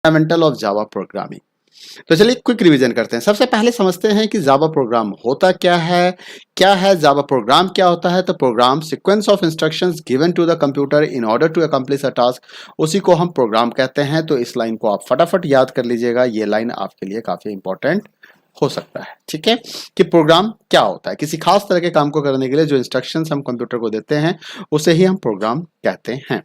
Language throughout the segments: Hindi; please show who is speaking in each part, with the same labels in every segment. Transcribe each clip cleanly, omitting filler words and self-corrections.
Speaker 1: Fundamental of Java programming. तो चलिए क्विक रिवीजन करते हैं। सबसे पहले समझते हैं कि जावा प्रोग्राम होता क्या है जावा प्रोग्राम क्या होता है। तो program sequence of instructions given to the computer in order to accomplish a task, उसी को हम प्रोग्राम कहते हैं। तो इस लाइन को आप फटाफट याद कर लीजिएगा, ये लाइन आपके लिए काफी इंपॉर्टेंट हो सकता है। ठीक है, कि प्रोग्राम क्या होता है। किसी खास तरह के काम को करने के लिए जो इंस्ट्रक्शंस हम कंप्यूटर को देते हैं उसे ही हम प्रोग्राम कहते हैं।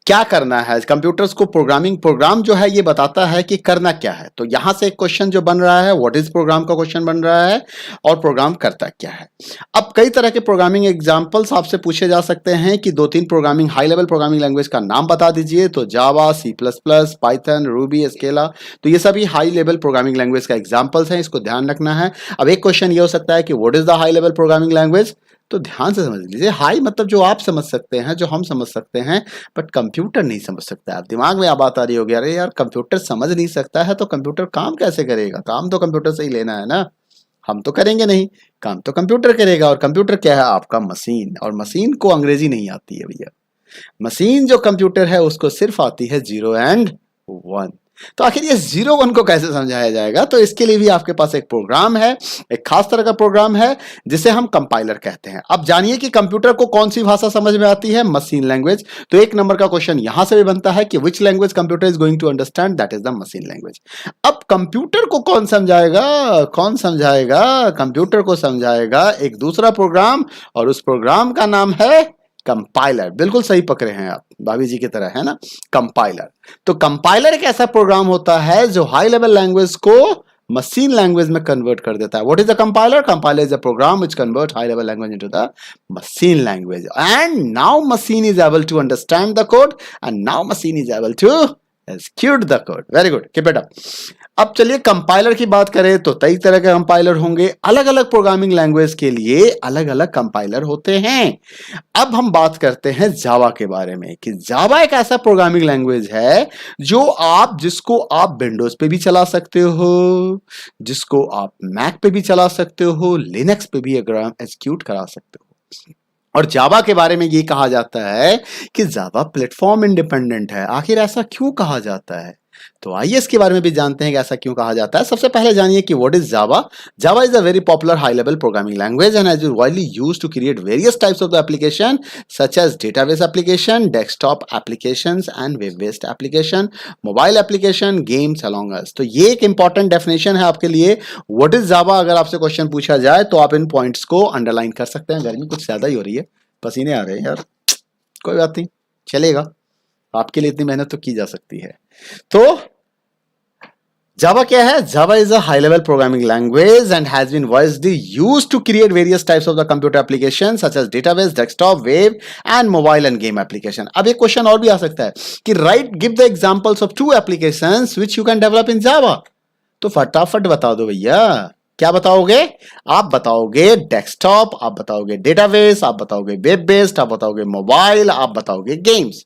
Speaker 1: क्या करना है कंप्यूटर्स को, प्रोग्राम जो है ये बताता है कि करना क्या है। तो यहां से एक क्वेश्चन जो बन रहा है व्हाट इज प्रोग्राम का क्वेश्चन बन रहा है, और प्रोग्राम करता क्या है। अब कई तरह के प्रोग्रामिंग एग्जांपल्स आपसे पूछे जा सकते हैं कि दो तीन programming high level programming language का नाम बता दीजिए। तो Java, C plus plus, Python, Ruby, Scala, तो ये सभी हाई लेवल प्रोग्रामिंग लैंग्वेज का एग्जाम्पल्स हैं, इसको ध्यान रखना है। अब एक क्वेश्चन ये हो सकता है कि what is the high level programming language. तो ध्यान से समझ लीजिए, हाई मतलब जो आप समझ सकते हैं, जो हम समझ सकते हैं, बट कंप्यूटर नहीं समझ सकता है। आप दिमाग में बात आ रही होगी, अरे यार कंप्यूटर समझ नहीं सकता है तो कंप्यूटर काम कैसे करेगा। काम तो कंप्यूटर से ही लेना है ना, हम तो करेंगे नहीं, काम तो कंप्यूटर करेगा। और कंप्यूटर क्या है, आपका मशीन, और मशीन को अंग्रेजी नहीं आती है भैया। मशीन जो कंप्यूटर है उसको सिर्फ आती है 0 एंड 1। तो आखिर ये 0 1 को कैसे समझाया जाएगा। तो इसके लिए भी आपके पास एक प्रोग्राम है, एक खास तरह का प्रोग्राम है जिसे हम कंपाइलर कहते हैं। अब जानिए कि कंप्यूटर को कौन सी भाषा समझ में आती है, मशीन लैंग्वेज। तो एक नंबर का क्वेश्चन यहां से भी बनता है कि which language computer is going to understand, that is the machine language. अब कंप्यूटर को कौन समझाएगा, कंप्यूटर को समझाएगा एक दूसरा प्रोग्राम, और उस प्रोग्राम का नाम है कंपाइलर। बिल्कुल सही पकड़े हैं आप, भाभी जी की तरह, है ना, कंपाइलर। तो कंपाइलर एक ऐसा प्रोग्राम होता है जो हाई लेवल लैंग्वेज को मशीन लैंग्वेज में कन्वर्ट कर देता है। What is the compiler? Compiler is a program which convert high level language into the machine language, and now machine is able to understand the code, and now machine is able to execute the code. Very good, keep it up. अब चलिए कंपाइलर की बात करें तो कई तरह के कंपाइलर होंगे, अलग अलग प्रोग्रामिंग लैंग्वेज के लिए अलग अलग कंपाइलर होते हैं। अब हम बात करते हैं जावा के बारे में, कि जावा एक ऐसा प्रोग्रामिंग लैंग्वेज है जिसको आप विंडोज पे भी चला सकते हो, जिसको आप मैक पे भी चला सकते हो, लिनक्स पे भी एग्जीक्यूट करा सकते हो। और जावा के बारे में ये कहा जाता है कि जावा प्लेटफॉर्म इंडिपेंडेंट है। आखिर ऐसा क्यों कहा जाता है, तो आइए इसके बारे में भी जानते हैं कि ऐसा क्यों कहा जाता है। सबसे पहले जानिए कि what is Java. Java is a very popular high level programming language and is widely used to create various types of the application such as database application, desktop applications and web based application, mobile application, games along us. तो ये एक इंपॉर्टेंट डेफिनेशन है आपके लिए, व्हाट इज जावा। अगर आपसे क्वेश्चन पूछा जाए तो आप इन पॉइंट्स को अंडरलाइन कर सकते हैं। गर्मी कुछ ज्यादा ही हो रही है, पसीने आ रहे हैं यार, कोई बात नहीं, चलेगा, आपके लिए इतनी मेहनत तो की जा सकती है। तो जावा क्या है? जावा is a high level programming language and has been widely used to create various types of the computer applications such as database, desktop, web and mobile and game application. अब एक क्वेश्चन और भी आ सकता है कि give the examples of two applications which you can develop in Java. तो फटाफट बता दो भैया, क्या बताओगे? आप बताओगे डेस्कटॉप, आप बताओगे डेटाबेस, आप बताओगे वेब बेस्ड, आप बताओगे मोबाइल, आप बताओगे गेम्स।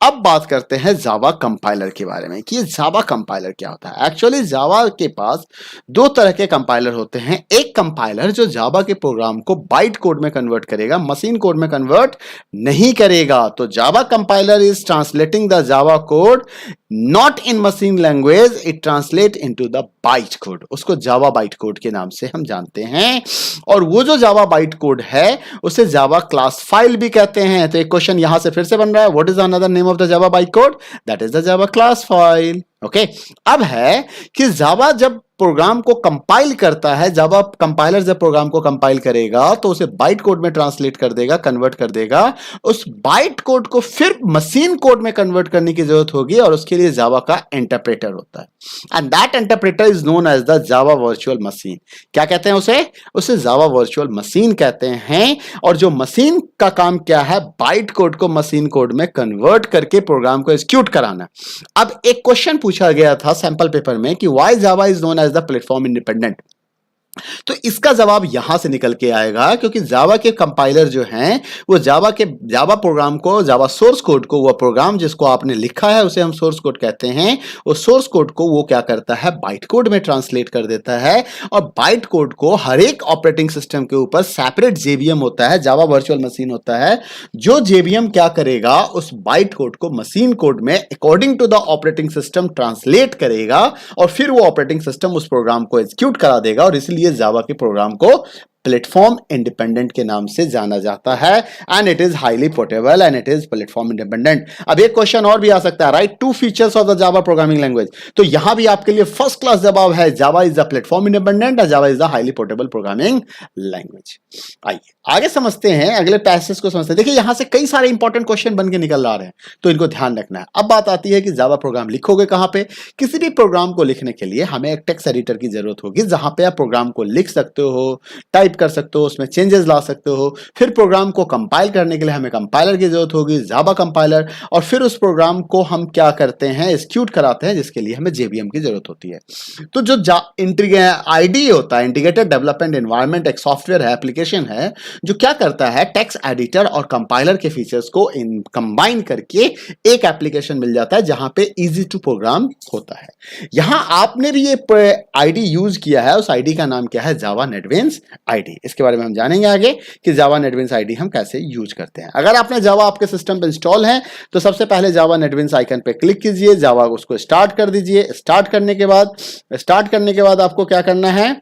Speaker 1: अब बात करते हैं जावा कंपाइलर के बारे में कि जावा कंपाइलर क्या होता है। एक्चुअली जावा के पास दो तरह के कंपाइलर होते हैं। एक कंपाइलर जो जावा के प्रोग्राम को बाइट कोड में कन्वर्ट करेगा, मशीन कोड में कन्वर्ट नहीं करेगा। तो Java compiler is translating the Java code not in machine language, it translate into the byte code. उसको जावा बाइट कोड के नाम से हम जानते हैं। और वो जो जावा बाइट कोड है उसे जावा क्लास फाइल भी कहते हैं। तो एक क्वेश्चन यहां से फिर से बन रहा है, what is another name of the Java byte code? That is the Java class file. Okay, अब है कि जावा जब प्रोग्राम को कंपाइल करता है, जावा कंपाइलर जब प्रोग्राम को कंपाइल करेगा तो उसे बाइट कोड में ट्रांसलेट कर देगा, कन्वर्ट कर देगा। उस बाइट कोड को फिर मशीन कोड में कन्वर्ट करने की जरूरत होगी, और उसके लिए जावा का इंटरप्रेटर होता है, and that interpreter is known as the Java virtual machine. क्या कहते हैं उसे जावा वर्चुअल मशीन कहते हैं। और जो मशीन का काम क्या है, बाइट कोड को मशीन कोड में कन्वर्ट करके प्रोग्राम को एग्जीक्यूट कराना। अब एक क्वेश्चन पूछा गया था सैंपल पेपर में कि why Java is known as the platform independent. तो इसका जवाब यहां से निकल के आएगा, क्योंकि जावा के कंपाइलर जो हैं वो जावा प्रोग्राम को, जावा सोर्स कोड को, वो प्रोग्राम जिसको आपने लिखा है उसे हम सोर्स कोड कहते हैं, उस सोर्स कोड को वो क्या करता है, बाइट कोड में ट्रांसलेट कर देता है। और बाइट कोड को हर एक ऑपरेटिंग सिस्टम के ऊपर सेपरेट जेवीएम होता है, जावा वर्चुअल मशीन होता है, जो जेवीएम क्या करेगा, उस बाइट कोड को मशीन कोड में according to the operating system translate करेगा और फिर वो ऑपरेटिंग सिस्टम उस प्रोग्राम को एग्जीक्यूट करा देगा। और इसलिए जावा के प्रोग्राम को प्लेटफॉर्म इंडिपेंडेंट के नाम से जाना जाता है, and it is highly portable and it is platform independent. अब एक क्वेश्चन और भी आ सकता है, write two features of the Java programming language. तो यहां भी आपके लिए फर्स्ट क्लास जवाब है, Java is the platform independent और Java is the highly portable programming language. आइए आगे समझते हैं, अगले पैसेज को समझते हैं। देखिए यहां से कई सारे इंपॉर्टेंट क्वेश्चन बन के निकल आ रहे हैं, तो इनको ध्यान रखना है। अब बात आती है कि जावा प्रोग्राम लिखोगे कहां पे। किसी भी प्रोग्राम को लिखने के लिए हमें एक टेक्स्ट एडिटर की जरूरत होगी, जहां पे आप प्रोग्राम को लिख सकते हो, टाइप कर सकते हो, उसमें चेंजेस ला सकते हो। फिर प्रोग्राम को कंपाइल करने के लिए हमें कंपाइलर की जरूरत होगी, जावा कंपाइलर। और फिर उस प्रोग्राम को हम क्या करते हैं, एग्जीक्यूट कराते हैं, जिसके लिए हमें जेवीएम की जरूरत होती है। तो जो आईडी होता है, इंटीग्रेटेड डेवलपमेंट एनवायरनमेंट, एक सॉफ्टवेयर है, एप्लीकेशन है, जो क्या करता है, टेक्स्ट एडिटर और कंपाइलर के फीचर्स को कंबाइन करके एक एप्लीकेशन मिल जाता है, जहां पे इजी टू प्रोग्राम होता है। यहां आपने भी ये आईडी यूज किया है, उस आईडी का नाम क्या है, जावा नेटबीन्स आईडी। इसके बारे में हम जानेंगे आगे कि जावा नेटबीन्स आईडी हम कैसे यूज करते हैं। अगर आपने जावा आपके सिस्टम पे इंस्टॉल है तो सबसे पहले जावा नेटबीन्स आइकन पे क्लिक कीजिए, जावा उसको स्टार्ट कर दीजिए। स्टार्ट करने के बाद आपको क्या करना है,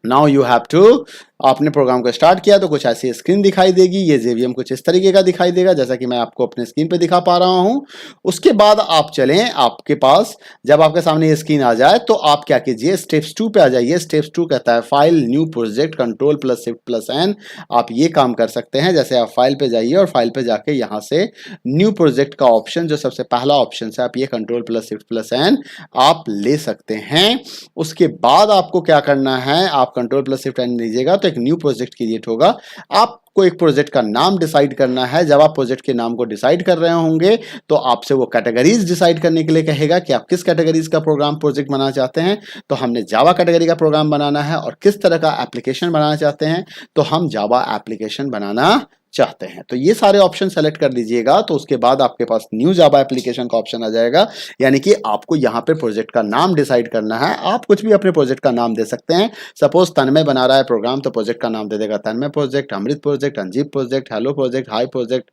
Speaker 1: नाउ यू हैव टू, आपने प्रोग्राम को स्टार्ट किया तो कुछ ऐसी स्क्रीन दिखाई देगी। ये जेवीएम कुछ इस तरीके का दिखाई देगा, जैसा कि मैं आपको अपने स्क्रीन पे दिखा पा रहा हूं। उसके बाद आप चलें, आपके पास जब आपके सामने ये स्क्रीन आ जाए तो आप क्या कीजिए, स्टेप्स 2 पे आ जाइए। स्टेप्स 2 कहता है file, new project, control plus shift plus N. आप ये काम कर सकते हैं, जैसे आप फाइल पे जाइए और फाइल पे जाके यहाँ से न्यू प्रोजेक्ट का ऑप्शन, जो सबसे पहला ऑप्शन है, आप ये control plus shift plus N आप ले सकते हैं। उसके बाद आपको क्या करना है, आप कंट्रोल प्लस शिफ्ट एन लीजिएगा तो एक न्यू प्रोजेक्ट क्रिएट होगा। आपको एक प्रोजेक्ट का नाम डिसाइड करना है। जब आप प्रोजेक्ट के नाम को डिसाइड कर रहे होंगे तो आपसे वो कैटेगरीज डिसाइड करने के लिए कहेगा कि आप किस कैटेगरीज का प्रोग्राम प्रोजेक्ट बनाना चाहते हैं। तो हमने जावा कैटेगरी का प्रोग्राम बनाना है। और किस तरह का एप्लीकेशन बनाना चाहते हैं, तो हम जावा एप्लीकेशन बनाना चाहते हैं। तो ये सारे ऑप्शन सेलेक्ट कर लीजिएगा। तो उसके बाद आपके पास न्यू जावा एप्लीकेशन का ऑप्शन आ जाएगा, यानी कि आपको यहाँ पे प्रोजेक्ट का नाम डिसाइड करना है। आप कुछ भी अपने प्रोजेक्ट का नाम दे सकते हैं। सपोज तन्मय बना रहा है प्रोग्राम, तो प्रोजेक्ट का नाम दे देगा Tanmay project, Amrit project, Anjib project, hello project, hi project,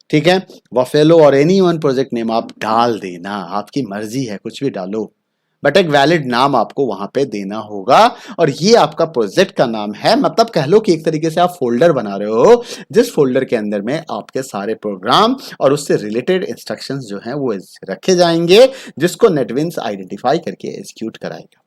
Speaker 1: ठीक है, वफेलो और एनी वन प्रोजेक्ट नेम आप डाल देना, आपकी मर्जी है, कुछ भी डालो, बट एक वैलिड नाम आपको वहां पे देना होगा। और ये आपका प्रोजेक्ट का नाम है, मतलब कह लो कि एक तरीके से आप फोल्डर बना रहे हो, जिस फोल्डर के अंदर में आपके सारे प्रोग्राम और उससे रिलेटेड इंस्ट्रक्शंस जो हैं वो रखे जाएंगे, जिसको नेटबीन्स आइडेंटिफाई करके एग्जीक्यूट कराएगा।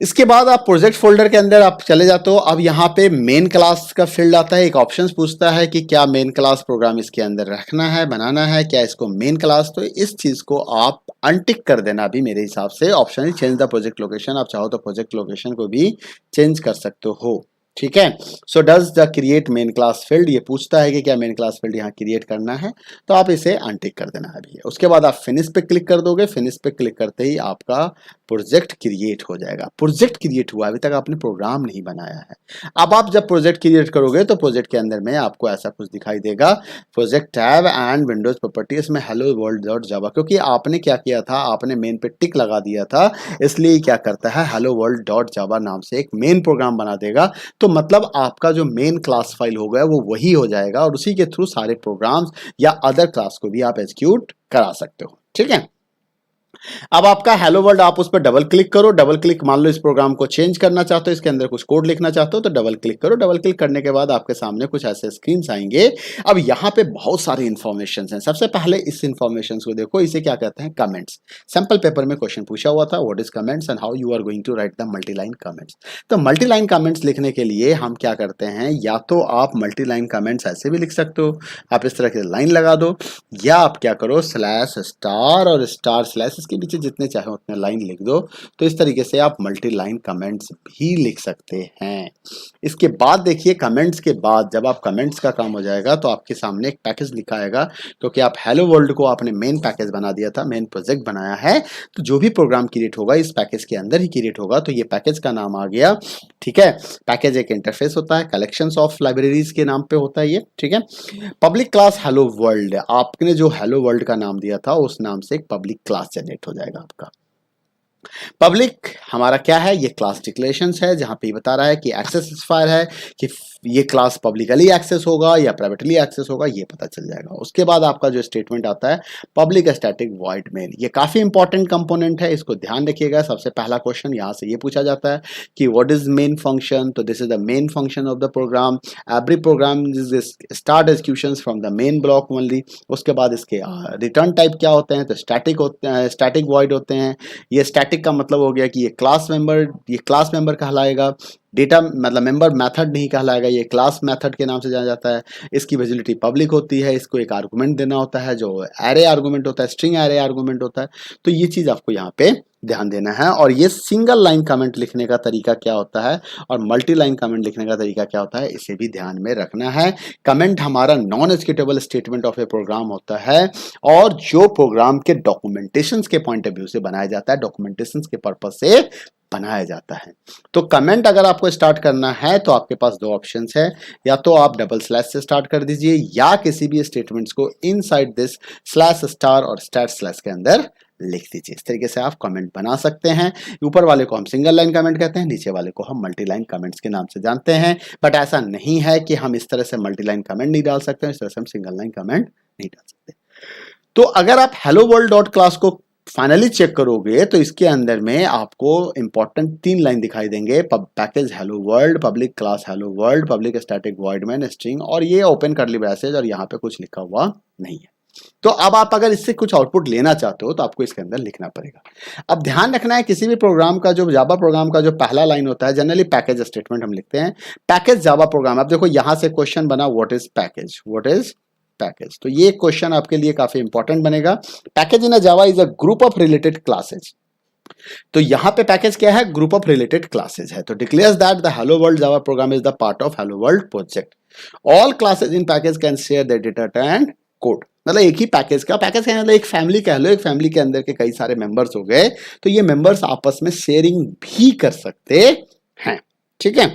Speaker 1: इसके बाद आप प्रोजेक्ट फोल्डर के अंदर आप चले जाते हो। अब यहाँ पे मेन क्लास का फील्ड आता है, एक ऑप्शंस पूछता है कि क्या मेन क्लास प्रोग्राम इसके अंदर रखना है, बनाना है, क्या इसको मेन क्लास। तो इस चीज को आप अनटिक कर देना अभी मेरे हिसाब से। ऑप्शन है चेंज द प्रोजेक्ट लोकेशन, आप चाहो तो प्रोजेक्ट लोकेशन को भी चेंज कर सकते हो, ठीक है। So does the create main class field, ये पूछता है कि क्या मेन क्लास फील्ड यहाँ क्रिएट करना है, तो आप इसे अनटिक कर देना अभी। उसके बाद आप फिनिश पे क्लिक कर दोगे। फिनिश पे क्लिक करते ही आपका प्रोजेक्ट क्रिएट हो जाएगा। प्रोजेक्ट क्रिएट हुआ, अभी तक आपने प्रोग्राम नहीं बनाया है। अब आप जब प्रोजेक्ट क्रिएट करोगे तो प्रोजेक्ट के अंदर में आपको ऐसा कुछ दिखाई देगा, project tab and Windows properties में हेलो वर्ल्ड डॉट जावा, क्योंकि आपने क्या किया था, आपने मेन पे टिक लगा दिया था, इसलिए क्या करता है, हेलो वर्ल्ड डॉट जावा नाम से एक मेन प्रोग्राम बना देगा। तो मतलब आपका जो मेन क्लास फाइल होगा वो वही हो जाएगा, और उसी के थ्रू सारे प्रोग्राम्स या अदर क्लास को भी आप एग्जीक्यूट करा सकते हो, ठीक है। अब आपका हेलो वर्ल्ड, आप उस पर डबल क्लिक करो। डबल क्लिक, मान लो इस प्रोग्राम को चेंज करना चाहते हो, इसके अंदर कुछ कोड लिखना चाहते हो, तो डबल क्लिक करो। डबल क्लिक करने के बाद आपके सामने कुछ ऐसे स्क्रीन्स आएंगे। अब यहाँ पे बहुत सारी इंफॉर्मेशन हैं। सबसे पहले इस इंफॉर्मेशन को देखो, इसे क्या कहते हैं, कमेंट्स। सैंपल पेपर में क्वेश्चन पूछा हुआ था, what is comments and how you are going to write the multiline comments. तो मल्टीलाइन कमेंट्स लिखने के लिए हम क्या करते हैं, या तो आप मल्टीलाइन कमेंट्स ऐसे भी लिख सकते हो, आप इस तरह की लाइन लगा दो, या आप क्या करो, स्लैश स्टार और स्टार स्लैश इसके पीछे जितने चाहे उतने लाइन लिख दो। तो इस तरीके से आप मल्टी लाइन कमेंट्स भी लिख सकते हैं। इसके बाद देखिए, कमेंट्स के बाद जब आप कमेंट्स का काम हो जाएगा तो आपके सामने एक पैकेज लिखा आएगा, क्योंकि आप हेलो वर्ल्ड को आपने मेन पैकेज बना दिया था, मेन प्रोजेक्ट बनाया है, तो जो भी प्रोग्राम क्रिएट होगा इस पैकेज के अंदर ही क्रिएट होगा। तो ये पैकेज का नाम आ गया, ठीक है। पैकेज एक इंटरफेस होता है, कलेक्शंस ऑफ लाइब्रेरीज के नाम पे होता है ये, ठीक है। पब्लिक क्लास हेलो वर्ल्ड, आपने जो हेलो वर्ल्ड का नाम दिया था उस नाम से एक पब्लिक क्लास जनरेट हो जाएगा आपका। पब्लिक हमारा क्या है, ये क्लास डिक्लेरेशंस है, जहां पे ये बता रहा है कि एक्सेस स्पेसिफायर है कि ये क्लास पब्लिकली एक्सेस होगा या प्राइवेटली एक्सेस होगा, ये पता चल जाएगा। उसके बाद आपका जो स्टेटमेंट आता है पब्लिक स्टैटिक वॉइड मेन, ये काफी इंपॉर्टेंट कंपोनेंट है, इसको ध्यान रखिएगा। सबसे पहला क्वेश्चन यहाँ से ये पूछा जाता है कि व्हाट इज मेन फंक्शन, तो this is the main function of the program. Every program is start executions from the main block only. उसके बाद इसके रिटर्न टाइप क्या होते हैं, तो स्टैटिक होते हैं, स्टैटिक वॉइड होते हैं। ये स्टैटिक का मतलब हो गया कि ये क्लास मेंबर कहलाएगा। डेटा मतलब मेंबर मेथड नहीं कहलाएगा, ये क्लास मेथड के नाम से जाना जाता है। इसकी विजिबिलिटी पब्लिक होती है, इसको एक आर्गुमेंट देना होता है जो एरे आर्गुमेंट होता है, स्ट्रिंग एरे आर्गुमेंट होता है। तो ये चीज आपको यहाँ पे ध्यान देना है। और ये सिंगल लाइन कमेंट लिखने का तरीका क्या होता है और मल्टी लाइन कमेंट लिखने का तरीका क्या होता है, इसे भी ध्यान में रखना है। कमेंट हमारा non executable statement of a program होता है और जो प्रोग्राम के डॉक्यूमेंटेशन के पॉइंट ऑफ व्यू से बनाया जाता है, डॉक्यूमेंटेशन के पर्पज से बनाया जाता है। तो कमेंट अगर आपको स्टार्ट करना है तो आपके पास दो ऑप्शंस है, या तो आप डबल स्लैश से स्टार्ट कर दीजिए या किसी भी स्टेटमेंट्स को इनसाइड दिस स्लैश स्टार और स्टार स्लैश के अंदर लिख दीजिए। इस तरीके से आप कमेंट बना सकते हैं। ऊपर वाले को हम सिंगल लाइन कमेंट कहते हैं, नीचे वाले को हम मल्टी लाइन कमेंट्स के नाम से जानते हैं। बट ऐसा नहीं है कि हम इस तरह से मल्टी लाइन कमेंट नहीं डाल सकते, इस तरह से हम सिंगल लाइन कमेंट नहीं डाल सकते। तो अगर आप हेलो वर्ल्ड डॉट क्लास को फाइनली चेक करोगे तो इसके अंदर में आपको इंपॉर्टेंट 3 लाइन दिखाई देंगे, package hello world, public class hello world, public static void main string, और ये ओपन कर्ली ब्रैसेज, और यहाँ पे कुछ लिखा हुआ नहीं है। तो अब आप अगर इससे कुछ आउटपुट लेना चाहते हो तो आपको इसके अंदर लिखना पड़ेगा। अब ध्यान रखना है, किसी भी प्रोग्राम का जो जावा प्रोग्राम का जो पहला लाइन होता है, जनरली पैकेज स्टेटमेंट हम लिखते हैं, पैकेज जावा प्रोग्राम। अब देखो यहां से क्वेश्चन बना, what is package, what is package. तो ये क्वेश्चन आपके लिए काफी इंपॉर्टेंट बनेगा। Package in Java is a group of related classes. तो यहां पे पैकेज क्या है, ग्रुप ऑफ रिलेटेड क्लासेज है। तो declares that the hello world Java program is the part of hello world project. All classes in package can share their data and code. मतलब एक ही पैकेज का, पैकेज का मतलब एक फैमिली कह लो, एक फैमिली के अंदर के कई सारे मेंबर्स हो गए, तो ये मेंबर्स आपस में शेयरिंग भी कर सकते हैं, ठीक है।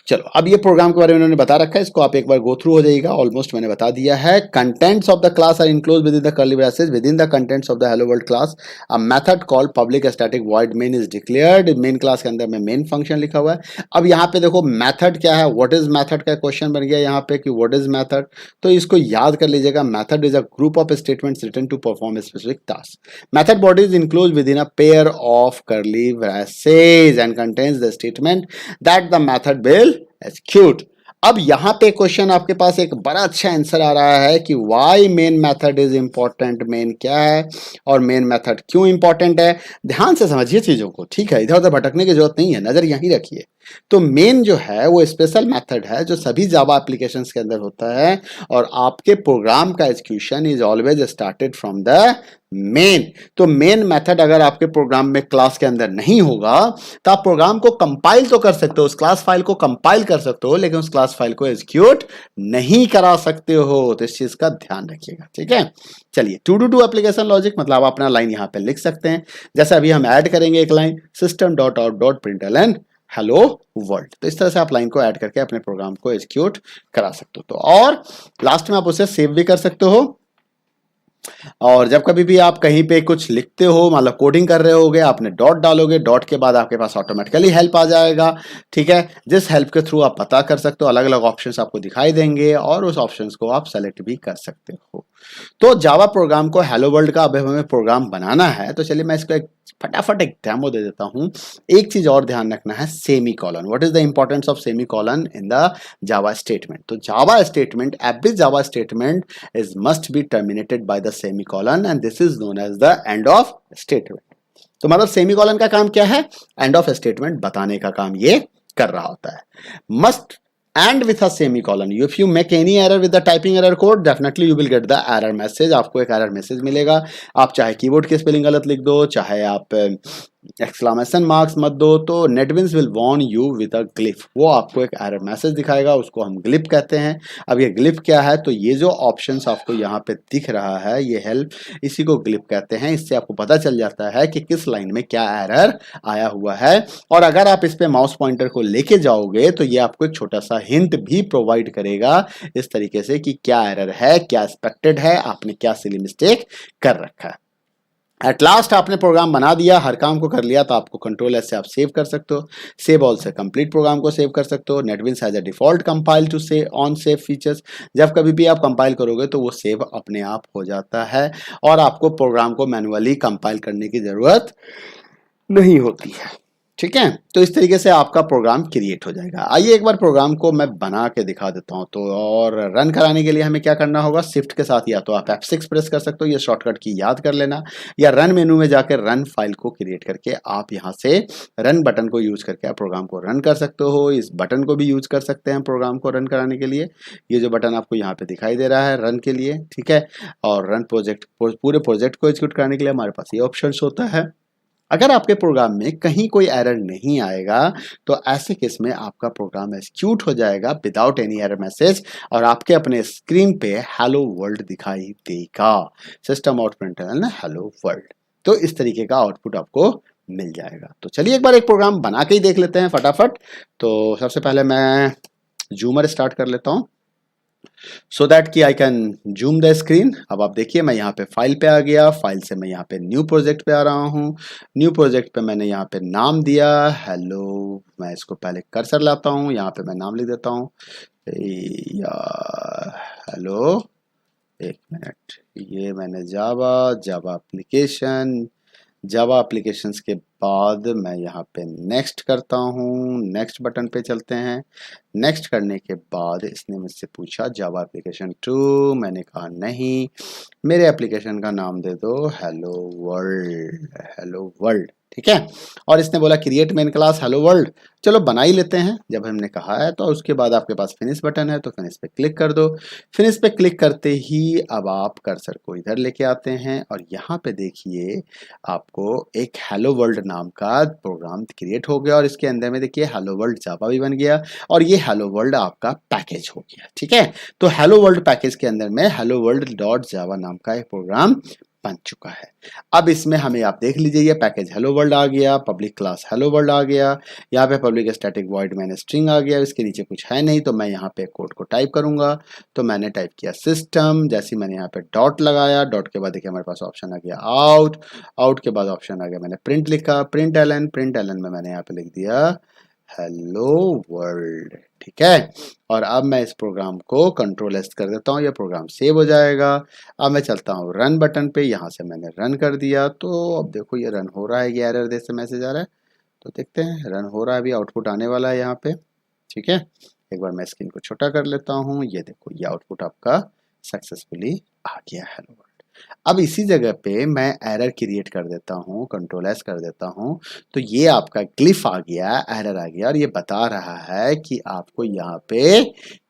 Speaker 1: चलो, अब ये प्रोग्राम के बारे में उन्होंने बता रखा है, इसको आप एक बार गो थ्रू हो जाइएगा। ऑलमोस्ट मैंने बता दिया है। Contents of the class are enclose within the curly braces within the contents of the hello world class. A method called public static void main is declared. Main class के अंदर में मेन फंक्शन लिखा हुआ है। अब यहाँ पे देखो मेथड क्या है, व्हाट इज मेथड का क्वेश्चन बन गया यहाँ पे कि व्हाट इज मेथड। तो इसको याद कर लीजिएगा, method is a group of statements written to perform a specific task. Method body is enclose within a pair of curly braces and contains the statement that the method will execute. अब यहां पे क्वेश्चन आपके पास एक बड़ा अच्छा आंसर आ रहा है कि why main method is important. Main क्या है और मेन मेथड क्यों इंपॉर्टेंट है, ध्यान से समझिए चीजों को, ठीक है। इधर उधर भटकने की जरूरत नहीं है, नजर यहीं रखिए। तो मेन जो है वो स्पेशल मेथड है जो सभी जावा एप्लीकेशंस के अंदर होता है, और आपके प्रोग्राम का execution is always started from the main. तो मेन मेथड अगर आपके प्रोग्राम में क्लास के अंदर नहीं होगा तो आप प्रोग्राम को कंपाइल तो कर सकते हो, उस क्लास फाइल को कंपाइल कर सकते हो, लेकिन उस क्लास फाइल को एग्जीक्यूट नहीं करा सकते हो। तो इस चीज का ध्यान रखिएगा, ठीक है। चलिए, to do to application logic, मतलब आप अपना लाइन यहाँ पे लिख सकते हैं। जैसे अभी हम ऐड करेंगे एक line, system dot out dot println hello world. तो इस तरह से आप लाइन को ऐड करके अपने प्रोग्राम को एग्जीक्यूट करा सकते हो। तो और लास्ट में आप उसे सेव भी कर सकते हो। और जब कभी भी आप कहीं पे कुछ लिखते हो, मतलब कोडिंग कर रहे होगे, आपने डॉट डालोगे, डॉट के बाद आपके पास ऑटोमेटिकली हेल्प आ जाएगा, ठीक है। जिस हेल्प के थ्रू आप पता कर सकते हो, अलग अलग ऑप्शंस आपको दिखाई देंगे और उस ऑप्शंस को आप सेलेक्ट भी कर सकते हो। तो जावा प्रोग्राम को हेलो वर्ल्ड का अब हमें प्रोग्राम बनाना है, तो चलिए मैं इसको एक फटाफट एक डेमो दे देता हूं। एक चीज और ध्यान रखना है, semicolon. What is the importance of semicolon in the Java statement. तो Java statement, every Java statement is must be terminated by the semicolon and this is known as the end of statement. तो मतलब सेमी कॉलन का काम क्या है, एंड ऑफ स्टेटमेंट बताने का काम ये कर रहा होता है। Must and with a semicolon. If you make any error with the typing error code, definitely you will get the error message. आपको एक error message मिलेगा. आप चाहे कीबोर्ड की स्पेलिंग गलत लिख दो, चाहे आप एक्सक्लामेशन मार्क्स मत दो, तो NetBeans will warn you with a glyph. वो आपको एक एरर मैसेज दिखाएगा, उसको हम ग्लिप कहते हैं. अब ये ग्लिप क्या है, तो ये जो ऑप्शंस आपको यहाँ पे दिख रहा है, ये हेल्प, इसी को ग्लिप कहते हैं. इससे आपको पता चल जाता है कि किस लाइन में क्या एरर आया हुआ है. और अगर आप इस पे माउस पॉइंटर को लेके जाओगे तो ये आपको एक छोटा सा हिंट भी प्रोवाइड करेगा इस तरीके से कि क्या एरर है, क्या एक्सपेक्टेड है, आपने क्या सिली मिस्टेक कर रखा है. एट लास्ट आपने प्रोग्राम बना दिया, हर काम को कर लिया, तो आपको कंट्रोल एस से आप सेव कर सकते हो. सेव ऑल से कंप्लीट प्रोग्राम को सेव कर सकते हो. NetBeans has a default compile to say on save features. जब कभी भी आप कंपाइल करोगे तो वो सेव अपने आप हो जाता है और आपको प्रोग्राम को मैनुअली कंपाइल करने की जरूरत नहीं होती है. ठीक है, तो इस तरीके से आपका प्रोग्राम क्रिएट हो जाएगा. आइए एक बार प्रोग्राम को मैं बना के दिखा देता हूं. तो और रन कराने के लिए हमें क्या करना होगा, शिफ्ट के साथ या तो आप F6 प्रेस कर सकते हो, ये शॉर्टकट की याद कर लेना, या रन मेनू में जाकर रन फाइल को क्रिएट करके आप यहां से रन बटन को यूज करके आप प्रोग्राम को रन कर सकते हो. इस बटन को भी यूज कर सकते हैं प्रोग्राम को रन कराने के लिए. ये जो बटन आपको यहाँ पे दिखाई दे रहा है रन के लिए, ठीक है. और रन प्रोजेक्ट, पूरे प्रोजेक्ट को एग्जीक्यूट कराने के लिए हमारे पास ये ऑप्शन होता है. अगर आपके प्रोग्राम में कहीं कोई एरर नहीं आएगा तो ऐसे केस में आपका प्रोग्राम एग्जीक्यूट हो जाएगा विदाउट एनी एरर मैसेज और आपके अपने स्क्रीन पे हेलो वर्ल्ड दिखाई देगा. System out println hello world. तो इस तरीके का आउटपुट आपको मिल जाएगा. तो चलिए एक बार एक प्रोग्राम बना के ही देख लेते हैं फटाफट. तो सबसे पहले मैं जूमर स्टार्ट कर लेता हूँ सो दैट कि I can zoom the screen. अब आप देखिए मैं यहाँ पे फाइल पे आ गया, फाइल से मैं यहाँ पे न्यू प्रोजेक्ट पे आ रहा हूँ. न्यू प्रोजेक्ट पे मैंने यहाँ पे नाम दिया हेलो. मैं इसको पहले कर्सर लाता हूँ, यहाँ पे मैं नाम लिख देता हूँ या हेलो. एक मिनट, ये मैंने जावा एप्लीकेशंस के बाद मैं यहाँ पे नेक्स्ट करता हूँ. नेक्स्ट बटन पे चलते हैं. नेक्स्ट करने के बाद इसने मुझसे पूछा जावा एप्लीकेशन 2. मैंने कहा नहीं, मेरे एप्लीकेशन का नाम दे दो हेलो वर्ल्ड. ठीक है. और इसने बोला create main class hello world. चलो बना ही लेते हैं जब हमने कहा है. तो उसके बाद आपके पास फिनिश बटन है, तो फिनिश पे क्लिक कर दो. फिनिश पे क्लिक करते ही अब आप कर्सर को इधर लेके आते हैं और यहाँ पे देखिए आपको एक हेलो वर्ल्ड नाम का प्रोग्राम क्रिएट हो गया और इसके अंदर में देखिए हेलो वर्ल्ड जावा भी बन गया और ये हेलो वर्ल्ड आपका पैकेज हो गया. ठीक है. तो हेलो वर्ल्ड पैकेज के अंदर में हेलो वर्ल्ड डॉट जावा नाम का एक प्रोग्राम बन चुका है. अब इसमें हमें आप देख लीजिए ये पैकेज हेलो वर्ल्ड आ गया, पब्लिक क्लास हेलो वर्ल्ड आ गया, यहाँ पे पब्लिक स्टैटिक वॉइड मैंने स्ट्रिंग आ गया. इसके नीचे कुछ है नहीं, तो मैं यहाँ पे कोड को टाइप करूंगा. तो मैंने टाइप किया सिस्टम, जैसे मैंने यहाँ पे डॉट लगाया, डॉट के बाद देखिए हमारे पास ऑप्शन आ गया आउट के बाद ऑप्शन आ गया मैंने प्रिंट लिखा, प्रिंट एलन में मैंने यहाँ पे लिख दिया हेलो वर्ल्ड. ठीक है. और अब मैं इस प्रोग्राम को कंट्रोल एस कर देता हूँ, यह प्रोग्राम सेव हो जाएगा. अब मैं चलता हूँ रन बटन पे, यहाँ से मैंने रन कर दिया. तो अब देखो ये रन हो रहा है, ये एरर जैसे मैसेज आ रहा है. तो देखते हैं रन हो रहा है, अभी आउटपुट आने वाला है यहाँ पे. ठीक है. एक बार मैं स्क्रीन को छोटा कर लेता हूँ. ये देखो ये आउटपुट आपका सक्सेसफुली आ गया हेलो वर्ल्ड. अब इसी जगह पे मैं एरर क्रिएट कर देता हूँ, कंट्रोल एस कर देता हूँ. तो ये आपका ग्लिफ आ गया, एरर आ गया और ये बता रहा है कि आपको यहाँ पे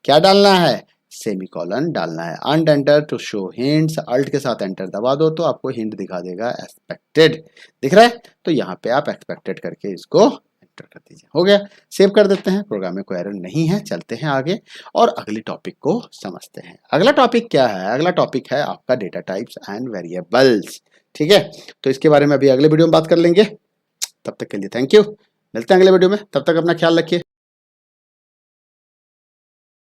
Speaker 1: क्या डालना है, सेमीकोलन डालना है. And enter to show hints, alt के साथ एंटर दबा दो तो आपको हिंट दिखा देगा एक्सपेक्टेड. दिख रहा है. तो यहाँ पे आप एक्सपेक्टेड करके इसको एंटर कर दीजिए. हो गया. सेव कर देते हैं. प्रोग्राम में कोई एरर नहीं है. चलते हैं आगे और अगले टॉपिक को समझते हैं. अगला टॉपिक क्या है, अगला टॉपिक है आपका डेटा टाइप्स एंड वेरिएबल्स. ठीक है. तो इसके बारे में अभी अगले वीडियो में बात कर लेंगे. तब तक के लिए थैंक यू. मिलते हैं अगले वीडियो में. तब तक अपना ख्याल रखिए.